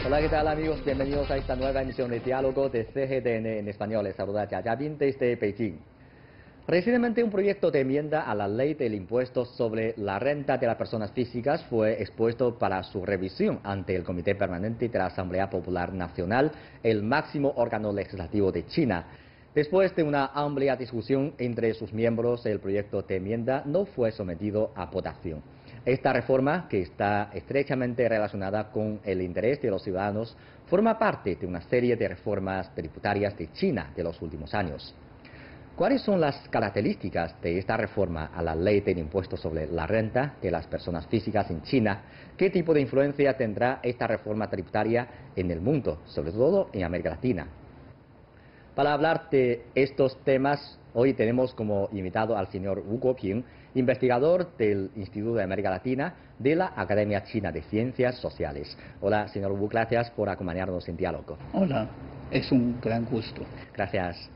Hola, ¿qué tal amigos? Bienvenidos a esta nueva emisión de Diálogo de CGTN en español. Les saluda Yayabin desde Beijing. Recientemente un proyecto de enmienda a la ley del impuesto sobre la renta de las personas físicas fue expuesto para su revisión ante el Comité Permanente de la Asamblea Popular Nacional, el máximo órgano legislativo de China. Después de una amplia discusión entre sus miembros, el proyecto de enmienda no fue sometido a votación. Esta reforma, que está estrechamente relacionada con el interés de los ciudadanos, forma parte de una serie de reformas tributarias de China de los últimos años. ¿Cuáles son las características de esta reforma a la ley del impuesto sobre la renta de las personas físicas en China? ¿Qué tipo de influencia tendrá esta reforma tributaria en el mundo, sobre todo en América Latina? Para hablar de estos temas, hoy tenemos como invitado al señor Wu Guoping, investigador del Instituto de América Latina de la Academia China de Ciencias Sociales. Hola, señor Wu, gracias por acompañarnos en diálogo. Hola, es un gran gusto. Gracias.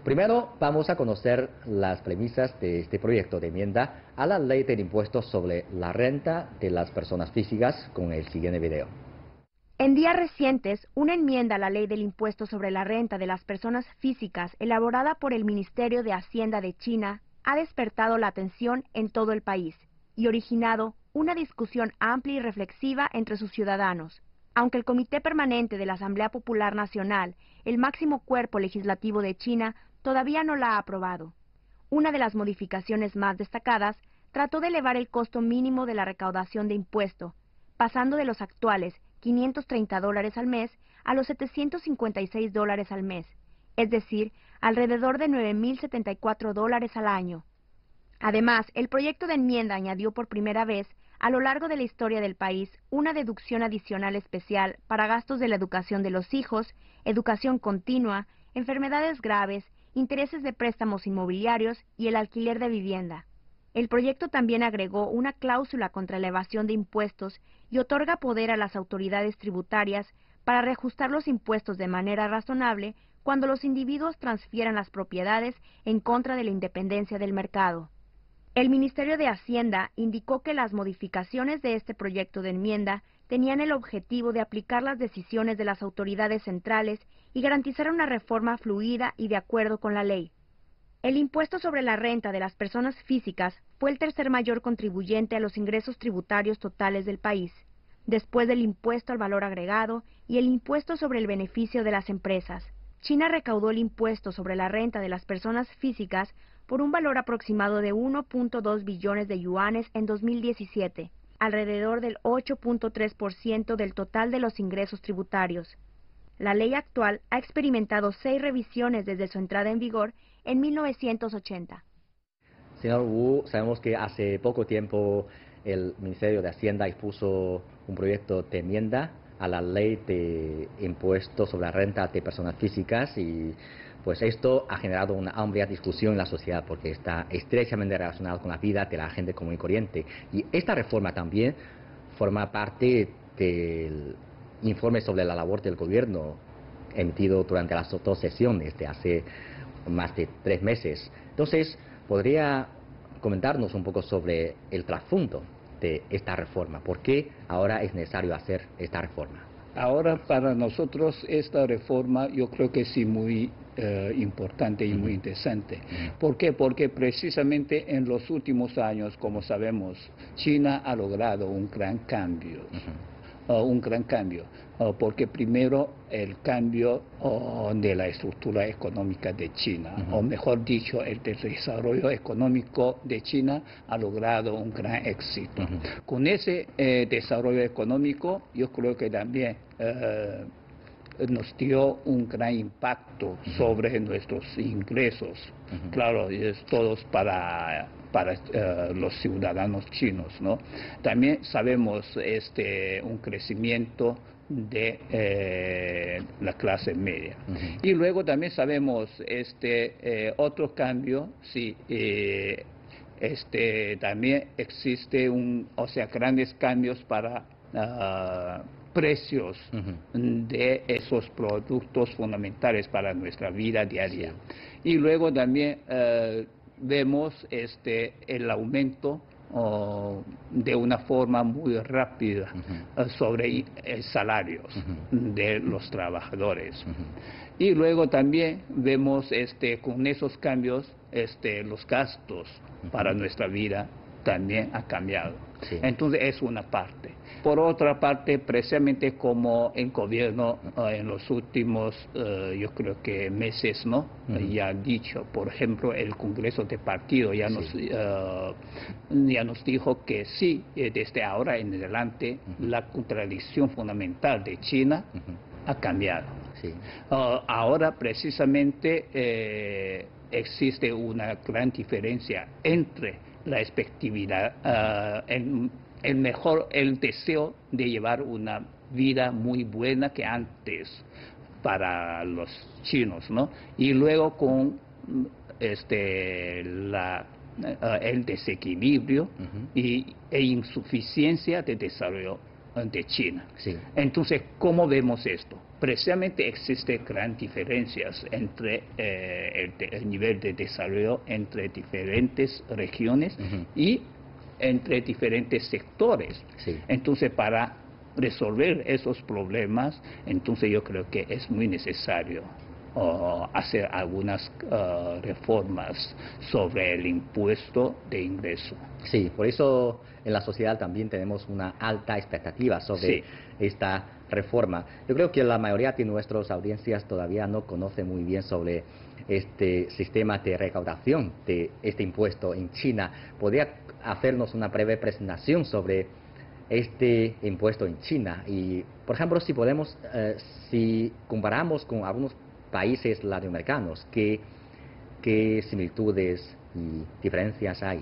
Primero, vamos a conocer las premisas de este proyecto de enmienda a la ley del impuesto sobre la renta de las personas físicas con el siguiente video. En días recientes, una enmienda a la ley del impuesto sobre la renta de las personas físicas elaborada por el Ministerio de Hacienda de China ha despertado la atención en todo el país y originado una discusión amplia y reflexiva entre sus ciudadanos. Aunque el Comité Permanente de la Asamblea Popular Nacional, el máximo cuerpo legislativo de China, todavía no la ha aprobado. Una de las modificaciones más destacadas trató de elevar el costo mínimo de la recaudación de impuesto, pasando de los actuales $530 al mes a los $756 al mes, es decir, alrededor de $9.074 al año. Además, el proyecto de enmienda añadió por primera vez, a lo largo de la historia del país, una deducción adicional especial para gastos de la educación de los hijos, educación continua, enfermedades graves, intereses de préstamos inmobiliarios y el alquiler de vivienda. El proyecto también agregó una cláusula contra la evasión de impuestos y otorga poder a las autoridades tributarias para reajustar los impuestos de manera razonable cuando los individuos transfieran las propiedades en contra de la independencia del mercado. El Ministerio de Hacienda indicó que las modificaciones de este proyecto de enmienda tenían el objetivo de aplicar las decisiones de las autoridades centrales y garantizar una reforma fluida y de acuerdo con la ley. El impuesto sobre la renta de las personas físicas fue el tercer mayor contribuyente a los ingresos tributarios totales del país, después del impuesto al valor agregado y el impuesto sobre el beneficio de las empresas. China recaudó el impuesto sobre la renta de las personas físicas por un valor aproximado de 1.2 billones de yuanes en 2017, alrededor del 8.3% del total de los ingresos tributarios. La ley actual ha experimentado 6 revisiones desde su entrada en vigor en 1980. Señor Wu, sabemos que hace poco tiempo el Ministerio de Hacienda expuso un proyecto de enmienda a la ley de impuestos sobre la renta de personas físicas y pues esto ha generado una amplia discusión en la sociedad porque está estrechamente relacionado con la vida de la gente común y corriente. Y esta reforma también forma parte del informe sobre la labor del gobierno emitido durante las 2 sesiones de hace más de 3 meses. Entonces, ¿podría comentarnos un poco sobre el trasfondo de esta reforma? ¿Por qué ahora es necesario hacer esta reforma? Ahora para nosotros esta reforma yo creo que sí muy importante y muy interesante. ¿Por qué? Porque precisamente en los últimos años, como sabemos, China ha logrado un gran cambio. Porque primero el cambio de la estructura económica de China, o mejor dicho, el desarrollo económico de China ha logrado un gran éxito. Con ese desarrollo económico, yo creo que también nos dio un gran impacto sobre nuestros ingresos. Claro, es todos para los ciudadanos chinos, ¿no? También sabemos un crecimiento de la clase media. Y luego también sabemos otro cambio, sí, también existe grandes cambios para precios de esos productos fundamentales para nuestra vida diaria. Y luego también vemos el aumento de una forma muy rápida sobre salarios de los trabajadores. Y luego también vemos con esos cambios los gastos para nuestra vida también ha cambiado. Sí. Entonces es una parte. Por otra parte, precisamente como el gobierno en los últimos, yo creo que meses, ¿no? Ya ha dicho, por ejemplo, el Congreso de Partido ya nos dijo que sí, desde ahora en adelante, la contradicción fundamental de China ha cambiado. Sí. Ahora precisamente existe una gran diferencia entre la expectabilidad, el deseo de llevar una vida muy buena que antes para los chinos, ¿no? Y luego con el desequilibrio e insuficiencia de desarrollo de China. Sí. Entonces, ¿cómo vemos esto? Precisamente existen grandes diferencias entre el nivel de desarrollo entre diferentes regiones y entre diferentes sectores. Sí. Entonces, para resolver esos problemas, entonces yo creo que es muy necesario hacer algunas reformas sobre el impuesto de ingreso. Sí, por eso en la sociedad también tenemos una alta expectativa sobre esta reforma. Yo creo que la mayoría de nuestras audiencias todavía no conoce muy bien sobre este sistema de recaudación de este impuesto en China. ¿Podría hacernos una breve presentación sobre este impuesto en China? Y, por ejemplo, si podemos, si comparamos con algunos países latinoamericanos, ¿qué similitudes y diferencias hay?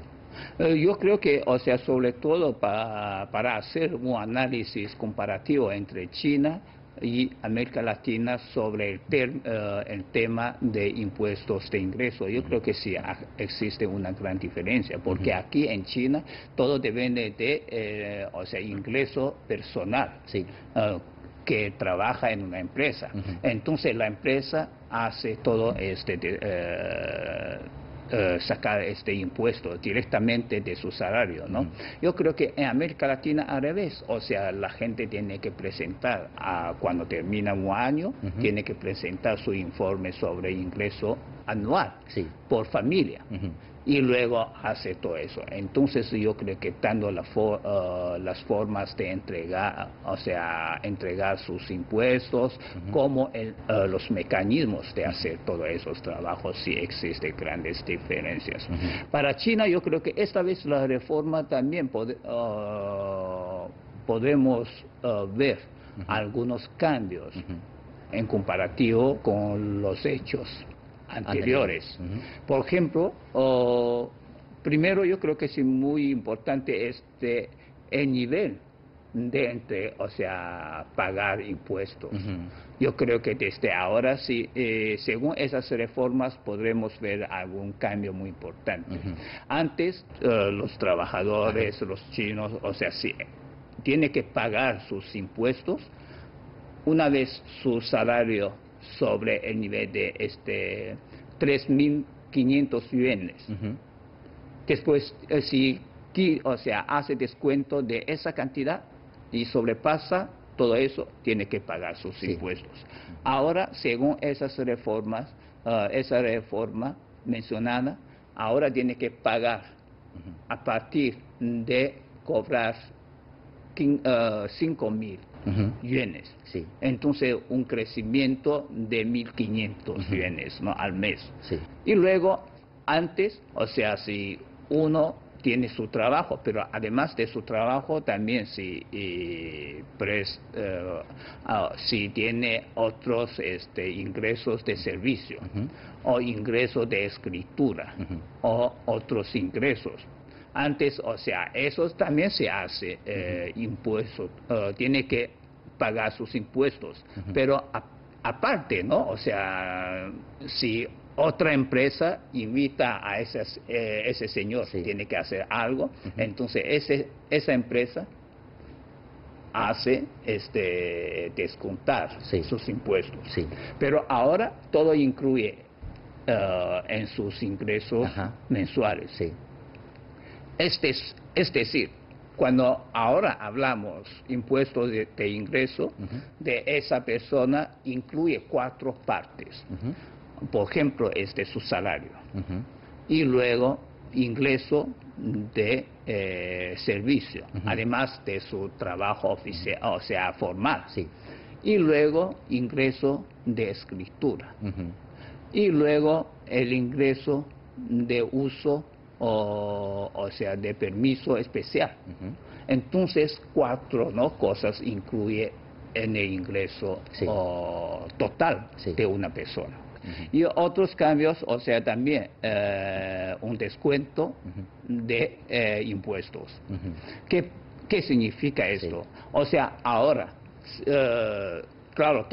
Yo creo que, o sea, sobre todo para hacer un análisis comparativo entre China y América Latina sobre el tema de impuestos de ingreso, yo creo que sí existe una gran diferencia, porque aquí en China todo depende de, o sea, ingreso personal. Sí. Que trabaja en una empresa. Entonces la empresa hace todo sacar este impuesto directamente de su salario, ¿no? Yo creo que en América Latina al revés, o sea, la gente tiene que presentar, cuando termina un año, tiene que presentar su informe sobre ingreso anual por familia. Y luego hace todo eso. Entonces yo creo que tanto las formas de entregar, o sea, entregar sus impuestos, como los mecanismos de hacer todos esos trabajos, sí existen grandes diferencias. Para China yo creo que esta vez la reforma también podemos ver algunos cambios en comparativo con los hechos anteriores. Por ejemplo, primero yo creo que es muy importante el nivel de o sea, pagar impuestos. Yo creo que desde ahora sí, según esas reformas podremos ver algún cambio muy importante. Antes los trabajadores, los chinos, o sea, sí, tienen que pagar sus impuestos una vez su salario sobre el nivel de 3.500 yuanes. Después, si o sea, hace descuento de esa cantidad y sobrepasa todo eso, tiene que pagar sus impuestos. Ahora, según esas reformas, esa reforma mencionada, ahora tiene que pagar a partir de cobrar 5.000 yuanes. Entonces un crecimiento de 1.500 yuanes, ¿no?, al mes. Y luego antes, o sea, si uno tiene su trabajo, pero además de su trabajo también si tiene otros ingresos de servicio o ingresos de escritura o otros ingresos. Antes, o sea, esos también se hace impuestos, tiene que pagar sus impuestos, pero aparte, ¿no? O sea, si otra empresa invita a ese señor, tiene que hacer algo, entonces esa empresa hace descontar sus impuestos. Pero ahora todo incluye en sus ingresos mensuales. Es decir, cuando ahora hablamos impuestos de ingreso, de esa persona incluye 4 partes. Por ejemplo, su salario. Y luego ingreso de servicio, además de su trabajo oficial, o sea, formal. Sí. Y luego ingreso de escritura. Y luego el ingreso de uso, o sea, de permiso especial. Entonces, 4 cosas incluye en el ingreso total de una persona. Y otros cambios, o sea, también un descuento de impuestos. ¿Qué significa esto? O sea, ahora, claro,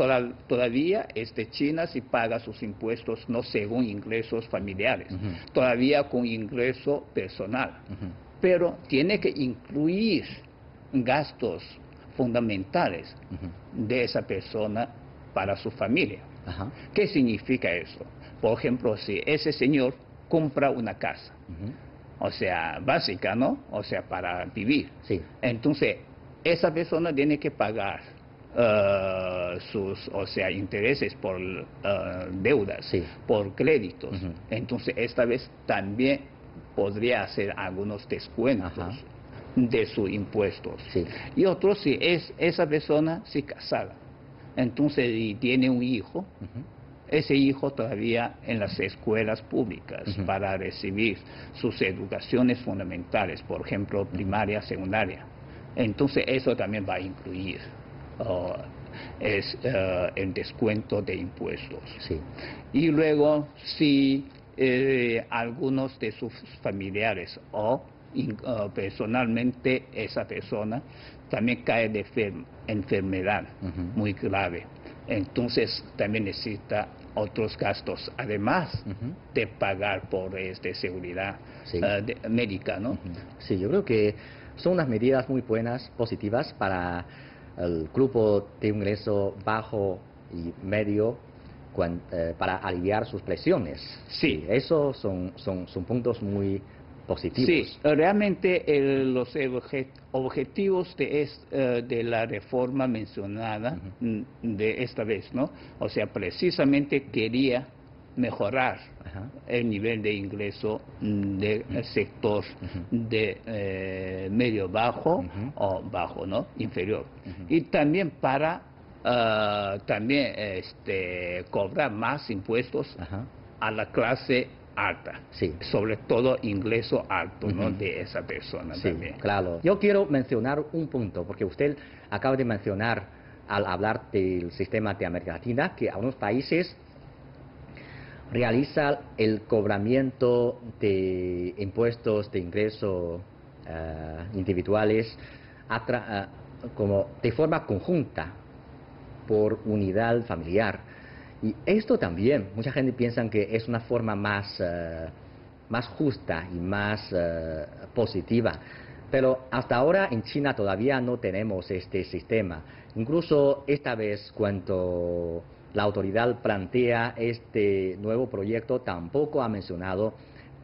todavía China sí paga sus impuestos no según ingresos familiares, todavía con ingreso personal, pero tiene que incluir gastos fundamentales de esa persona para su familia. ¿Qué significa eso? Por ejemplo, si ese señor compra una casa, o sea, básica, ¿no? O sea, para vivir. Sí. Entonces, esa persona tiene que pagar sus, o sea, intereses por deudas, por créditos. Entonces, esta vez también podría hacer algunos descuentos de sus impuestos. Y otro, si esa persona sí casada, entonces y tiene un hijo, ese hijo todavía en las escuelas públicas para recibir sus educaciones fundamentales, por ejemplo, primaria, secundaria. Entonces eso también va a incluir el descuento de impuestos. Y luego, si algunos de sus familiares o personalmente esa persona también cae de enfermedad muy grave, entonces también necesita otros gastos, además de pagar por seguridad médica, ¿no? Sí, yo creo que son unas medidas muy buenas, positivas para el grupo de ingreso bajo y medio para aliviar sus presiones. Sí. Esos son puntos muy positivos. Sí, realmente los objetivos de la reforma mencionada de esta vez, ¿no? O sea, precisamente quería mejorar el nivel de ingreso del sector de medio bajo o bajo, ¿no? Inferior. Y también para cobrar más impuestos a la clase alta, sobre todo ingreso alto, ¿no? De esa persona también. Claro. Yo quiero mencionar un punto, porque usted acaba de mencionar al hablar del sistema de América Latina que algunos países realizan el cobramiento de impuestos de ingreso individuales como de forma conjunta por unidad familiar. Y esto también, mucha gente piensa que es una forma más justa y más positiva. Pero hasta ahora en China todavía no tenemos este sistema. Incluso esta vez cuando la autoridad plantea este nuevo proyecto tampoco ha mencionado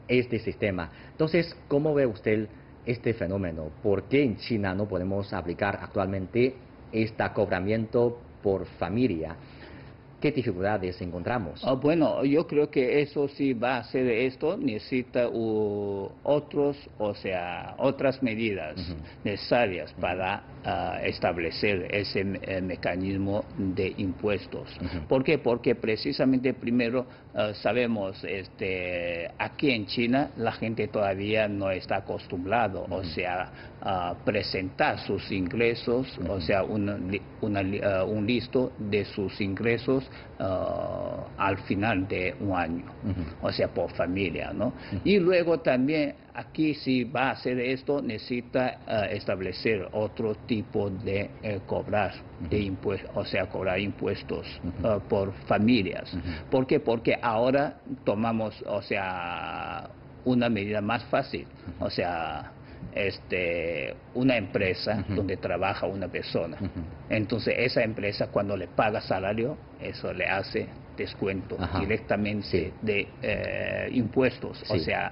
este sistema. Entonces, ¿cómo ve usted este fenómeno? ¿Por qué en China no podemos aplicar actualmente este cobramiento por familia? ¿Qué dificultades encontramos? Bueno, yo creo que eso sí va a hacer esto, necesita otras medidas necesarias para establecer ese mecanismo de impuestos. ¿Por qué? Porque precisamente primero sabemos, aquí en China la gente todavía no está acostumbrado, o sea, a presentar sus ingresos, o sea, un listo de sus ingresos al final de un año, o sea, por familia, ¿no? Y luego también aquí si va a hacer esto necesita establecer otro tipo de cobrar de impuestos, o sea, cobrar impuestos por familias. ¿Por qué? Porque ahora tomamos, o sea, una medida más fácil, o sea, una empresa donde trabaja una persona. Entonces esa empresa cuando le paga salario, eso le hace descuento directamente de impuestos. O sea,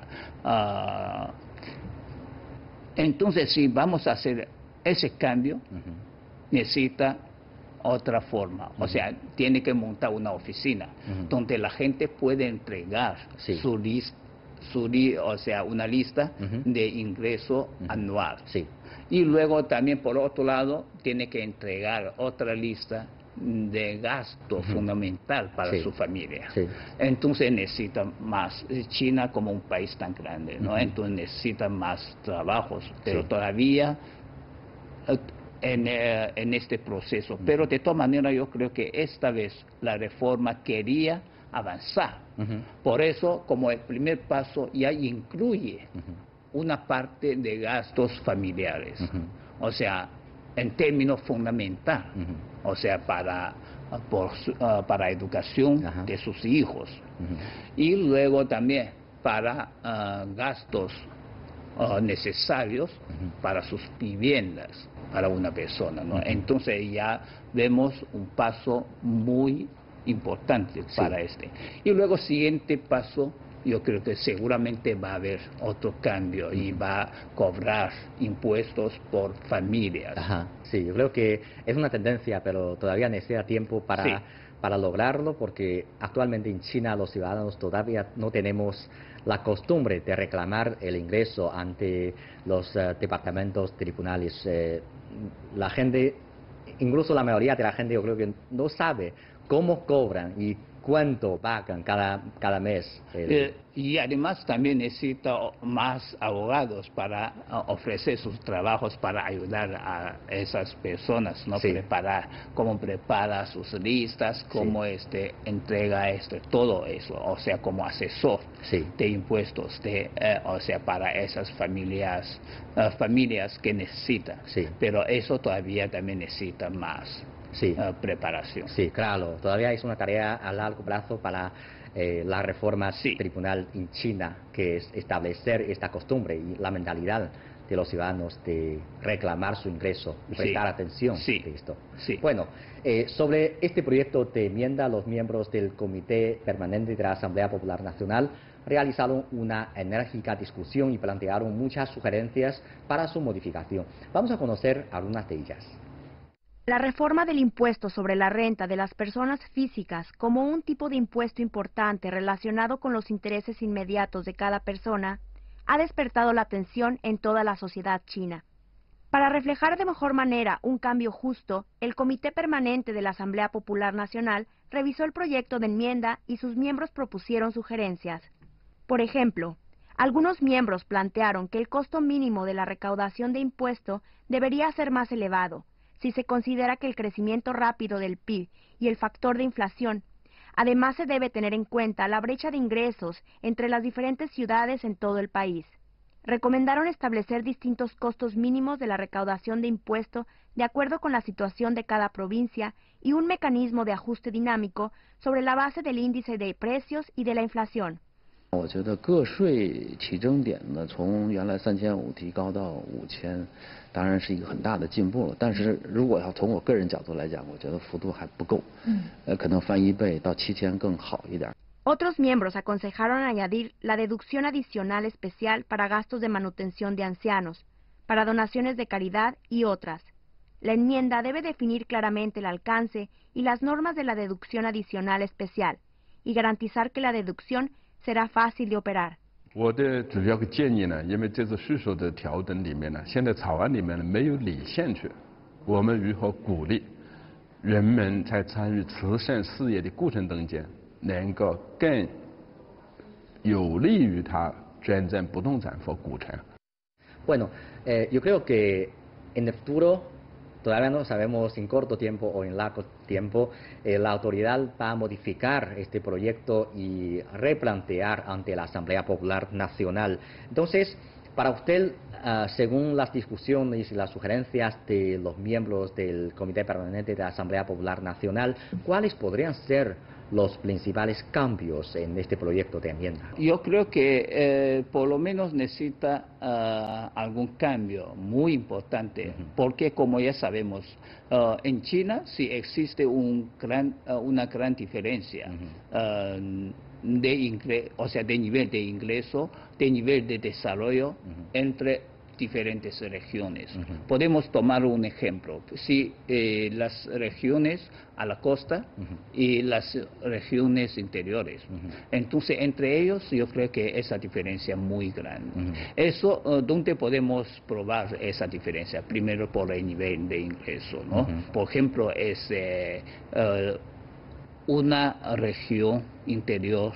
Entonces, si vamos a hacer ese cambio, necesita otra forma. O sea, tiene que montar una oficina donde la gente puede entregar su lista, o sea, una lista de ingreso anual. Y luego también, por otro lado, tiene que entregar otra lista de gasto fundamental para su familia. Entonces necesita más. China como un país tan grande, ¿no? Entonces necesita más trabajos, pero todavía en este proceso. Pero de todas maneras yo creo que esta vez la reforma quería avanzar. Por eso, como el primer paso, ya incluye una parte de gastos familiares. O sea, en términos fundamental, o sea, para educación de sus hijos. Y luego también para gastos necesarios para sus viviendas, para una persona, ¿no? Entonces ya vemos un paso muy importante para este. Y luego, siguiente paso, yo creo que seguramente va a haber otro cambio y va a cobrar impuestos por familias. Sí, yo creo que es una tendencia, pero todavía necesita tiempo para lograrlo, porque actualmente en China los ciudadanos todavía no tenemos la costumbre de reclamar el ingreso ante los departamentos tribunales. La gente, incluso la mayoría de la gente, yo creo que no sabe cómo cobran y cuánto pagan cada mes. Y además también necesita más abogados para ofrecer sus trabajos para ayudar a esas personas, ¿no? Cómo prepara sus listas, cómo entrega todo eso, o sea, como asesor de impuestos, o sea, para esas familias que necesitan. Pero eso todavía también necesita más preparación. Sí, claro, todavía es una tarea a largo plazo para la reforma tribunal en China, que es establecer esta costumbre y la mentalidad de los ciudadanos de reclamar su ingreso y prestar atención de esto. Bueno, sobre este proyecto de enmienda, los miembros del Comité Permanente de la Asamblea Popular Nacional realizaron una enérgica discusión y plantearon muchas sugerencias para su modificación. Vamos a conocer algunas de ellas. La reforma del impuesto sobre la renta de las personas físicas como un tipo de impuesto importante relacionado con los intereses inmediatos de cada persona ha despertado la atención en toda la sociedad china. Para reflejar de mejor manera un cambio justo, el Comité Permanente de la Asamblea Popular Nacional revisó el proyecto de enmienda y sus miembros propusieron sugerencias. Por ejemplo, algunos miembros plantearon que el costo mínimo de la recaudación de impuesto debería ser más elevado, si se considera que el crecimiento rápido del PIB y el factor de inflación. Además, se debe tener en cuenta la brecha de ingresos entre las diferentes ciudades en todo el país. Recomendaron establecer distintos costos mínimos de la recaudación de impuesto de acuerdo con la situación de cada provincia y un mecanismo de ajuste dinámico sobre la base del índice de precios y de la inflación. 我觉得个税起征点呢，从原来3500提高到5000，当然是一个很大的进步了。但是如果要从我个人角度来讲，我觉得幅度还不够，可能翻1倍到7000更好一点。 Otros miembros aconsejaron añadir la deducción adicional especial para gastos de manutención de ancianos, para donaciones de caridad y otras. La enmienda debe definir claramente el alcance y las normas de la deducción adicional especial y garantizar que la deducción será fácil de operar. 我的主要的建议呢，因为这次税收的调整里面呢，现在草案里面呢没有理线去，我们如何鼓励人们在参与慈善事业的过程当中，能够更有利于他捐赠不动产或股权。 Bueno, yo creo que en el futuro todavía no sabemos en corto tiempo o en largo tiempo, la autoridad va a modificar este proyecto y replantear ante la Asamblea Popular Nacional. Entonces, para usted, según las discusiones y las sugerencias de los miembros del Comité Permanente de la Asamblea Popular Nacional, ¿cuáles podrían ser los principales cambios en este proyecto de enmienda? Yo creo que por lo menos necesita algún cambio muy importante, porque como ya sabemos, en China sí existe una gran diferencia de nivel de ingreso, de nivel de desarrollo entre diferentes regiones. Podemos tomar un ejemplo. Si las regiones a la costa y las regiones interiores. Entonces, entre ellos yo creo que esa diferencia muy grande. Eso, ¿dónde podemos probar esa diferencia? Primero por el nivel de ingreso, ¿no? Por ejemplo, es una región interior,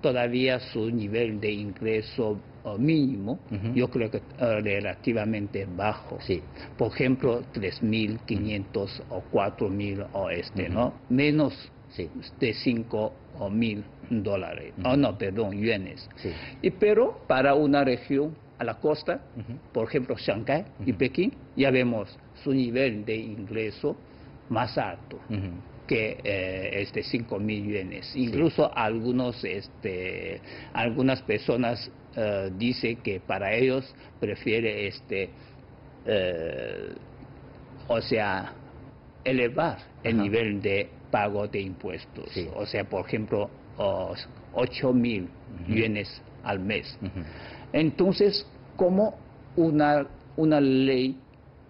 todavía su nivel de ingreso mínimo, yo creo que relativamente bajo. Sí. Por ejemplo, 3.500 o 4.000 o ¿no? Menos de 5.000 dólares. No, perdón, yuanes. Sí. Pero para una región a la costa, por ejemplo, Shanghái y Pekín, ya vemos su nivel de ingreso más alto. Que 5.000 yuanes. Incluso algunas personas dicen que para ellos prefiere elevar el nivel de pago de impuestos. O sea, por ejemplo, 8.000 yuanes al mes. Entonces, ¿cómo una ley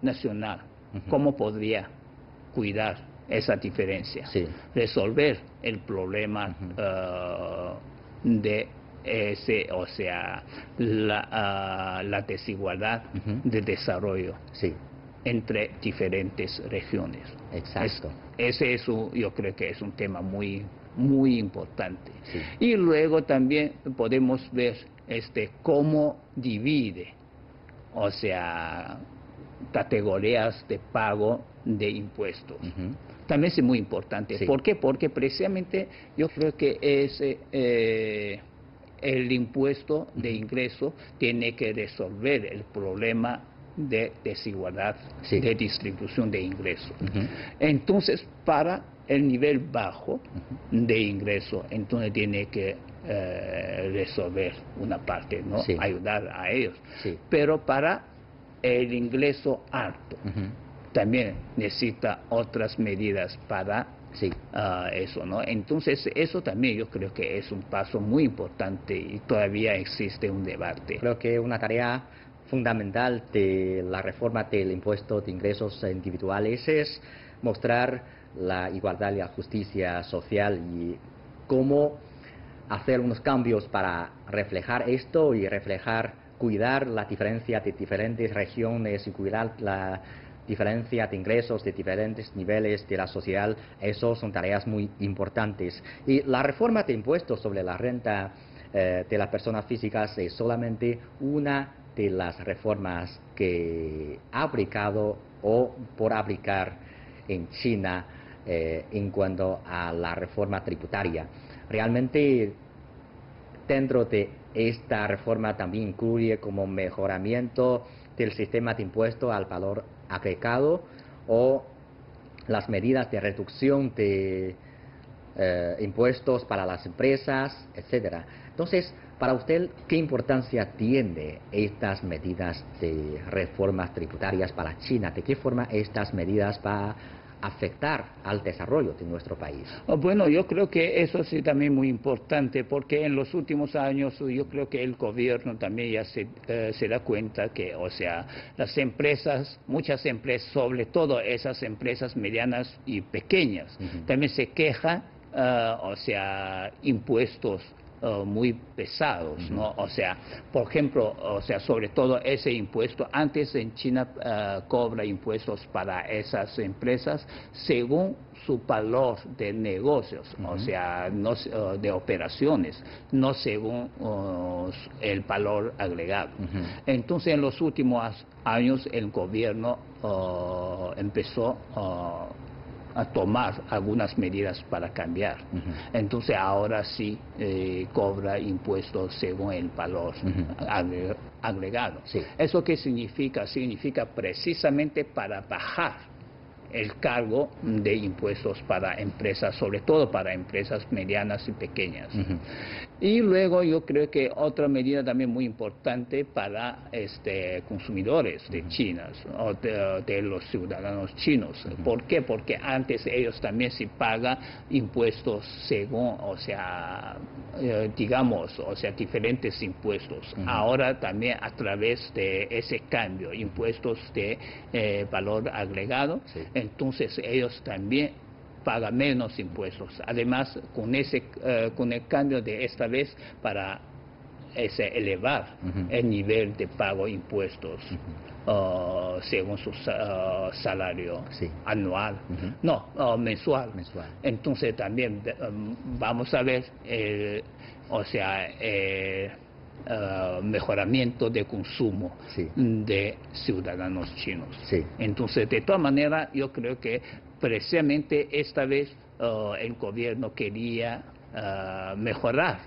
nacional, cómo podría cuidar esa diferencia, resolver el problema de ese, o sea, la desigualdad de desarrollo entre diferentes regiones? Exacto. Ese es yo creo que es un tema muy importante. Y luego también podemos ver cómo divide, o sea, categorías de pago de impuestos. También es muy importante. ¿Por qué? Porque precisamente yo creo que el impuesto de ingreso tiene que resolver el problema de desigualdad de distribución de ingresos. Entonces, para el nivel bajo de ingreso, entonces tiene que resolver una parte, ¿no? Ayudar a ellos. Pero para el ingreso alto, también necesita otras medidas para eso, ¿no? Entonces, eso también yo creo que es un paso muy importante y todavía existe un debate. Creo que una tarea fundamental de la reforma del impuesto de ingresos individuales es mostrar la igualdad y la justicia social y cómo hacer unos cambios para reflejar esto y cuidar la diferencia de diferentes regiones y cuidar la diferencia de ingresos de diferentes niveles de la sociedad. Eso son tareas muy importantes. Y la reforma de impuestos sobre la renta de las personas físicas es solamente una de las reformas que ha aplicado o por aplicar en China en cuanto a la reforma tributaria. Realmente, dentro de esta reforma también incluye como mejoramiento del sistema de impuesto al valor agregado o las medidas de reducción de impuestos para las empresas, etcétera. Entonces, para usted, ¿qué importancia tiene estas medidas de reformas tributarias para China? ¿De qué forma estas medidas van a afectar al desarrollo de nuestro país? Bueno, yo creo que eso sí también muy importante, porque en los últimos años yo creo que el gobierno también ya se da cuenta que, o sea, las empresas, muchas empresas, sobre todo esas empresas medianas y pequeñas, también se quejan, o sea, impuestos muy pesados, ¿no? O sea, por ejemplo, o sea, sobre todo ese impuesto, antes en China cobra impuestos para esas empresas según su valor de negocios, o sea, no, de operaciones, no según el valor agregado. Entonces, en los últimos años, el gobierno empezó a tomar algunas medidas para cambiar. Entonces ahora sí cobra impuestos según el valor agregado. ¿Eso qué significa? Significa precisamente para bajar el cargo de impuestos para empresas, sobre todo para empresas medianas y pequeñas. Y luego yo creo que otra medida también muy importante para consumidores de China, o de los ciudadanos chinos. ¿Por qué? Porque antes ellos también se pagan impuestos según, o sea, digamos, o sea, diferentes impuestos. Ahora también a través de ese cambio, impuestos de valor agregado, entonces ellos también pagan menos impuestos. Además, con el cambio de esta vez para elevar el nivel de pago de impuestos según su salario anual, mensual. Entonces también vamos a ver mejoramiento de consumo de ciudadanos chinos. Entonces, de todas maneras, yo creo que precisamente esta vez el gobierno quería mejorar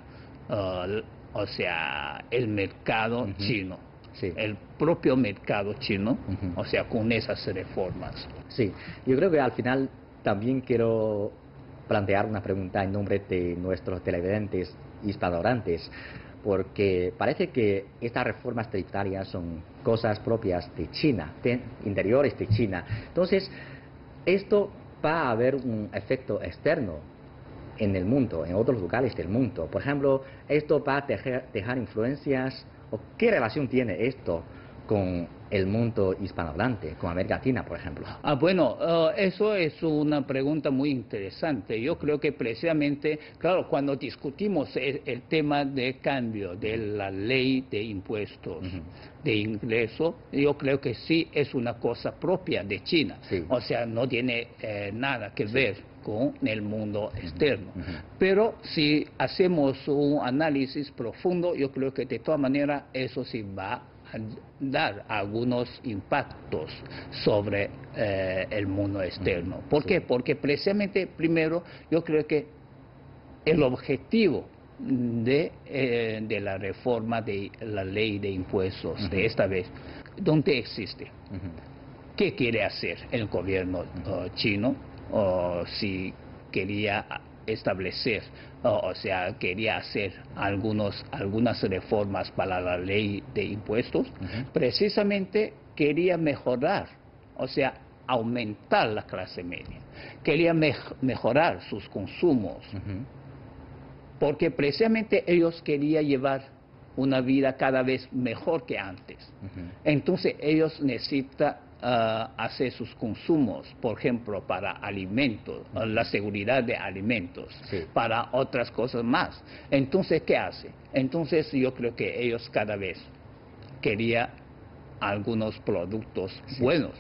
el mercado chino, el propio mercado chino, con esas reformas. Sí, yo creo que al final también quiero plantear una pregunta en nombre de nuestros televidentes hispanohablantes, porque parece que estas reformas tributarias son cosas propias de China, interiores de China. Entonces, esto va a haber un efecto externo en el mundo, en otros lugares del mundo. Por ejemplo, esto va a dejar influencias, o qué relación tiene esto con el mundo hispanohablante, con América Latina, por ejemplo. Eso es una pregunta muy interesante. Yo creo que precisamente, claro, cuando discutimos el tema de cambio de la ley de impuestos de ingreso, yo creo que sí es una cosa propia de China. O sea, no tiene nada que ver con el mundo externo. Pero si hacemos un análisis profundo, yo creo que de todas maneras eso sí va a dar algunos impactos sobre el mundo externo. ¿Por qué? Porque precisamente, primero, yo creo que el objetivo de la reforma de la ley de impuestos de esta vez, ¿dónde existe? ¿Qué quiere hacer el gobierno chino? Si quería establecer, quería hacer algunas reformas para la ley de impuestos, precisamente quería mejorar, aumentar la clase media, quería mejorar sus consumos, porque precisamente ellos querían llevar una vida cada vez mejor que antes. Entonces ellos necesitan hacer sus consumos, por ejemplo, para alimentos, la seguridad de alimentos, para otras cosas más. Entonces, ¿qué hace? Entonces yo creo que ellos cada vez querían algunos productos buenos.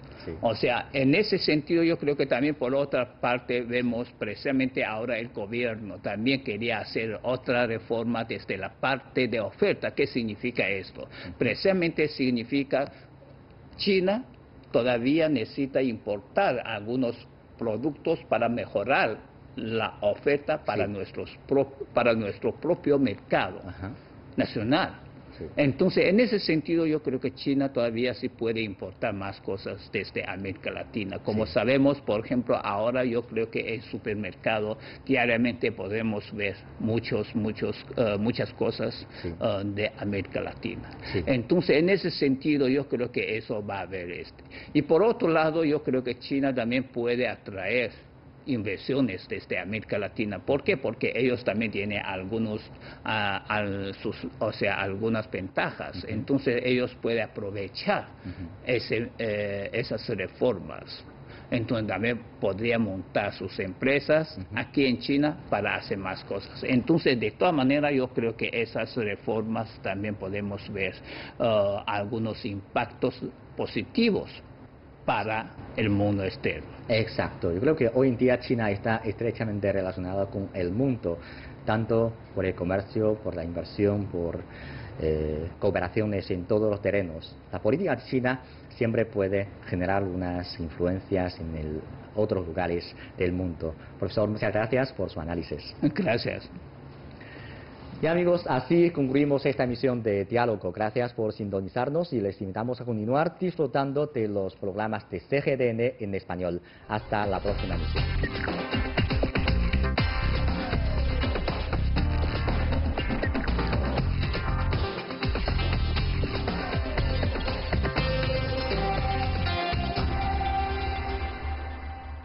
En ese sentido yo creo que también por otra parte vemos precisamente ahora el gobierno también quería hacer otra reforma desde la parte de oferta. ¿Qué significa esto? Precisamente significa China todavía necesita importar algunos productos para mejorar la oferta para nuestro propio mercado nacional. Entonces, en ese sentido, yo creo que China todavía sí puede importar más cosas desde América Latina. Como sabemos, por ejemplo, ahora yo creo que en el supermercado diariamente podemos ver muchas cosas de América Latina. Entonces, en ese sentido, yo creo que eso va a haber Y por otro lado, yo creo que China también puede atraer inversiones desde América Latina. ¿Por qué? Porque ellos también tienen algunas ventajas. Entonces ellos pueden aprovechar esas reformas. Entonces también podrían montar sus empresas aquí en China para hacer más cosas. Entonces, de todas maneras, yo creo que esas reformas también podemos ver algunos impactos positivos para el mundo externo. Exacto. Yo creo que hoy en día China está estrechamente relacionada con el mundo, tanto por el comercio, por la inversión, por cooperaciones en todos los terrenos. La política de China siempre puede generar unas influencias en otros lugares del mundo. Profesor, muchas gracias por su análisis. Gracias. Y amigos, así concluimos esta emisión de Diálogo. Gracias por sintonizarnos y les invitamos a continuar disfrutando de los programas de CGTN en español. Hasta la próxima emisión.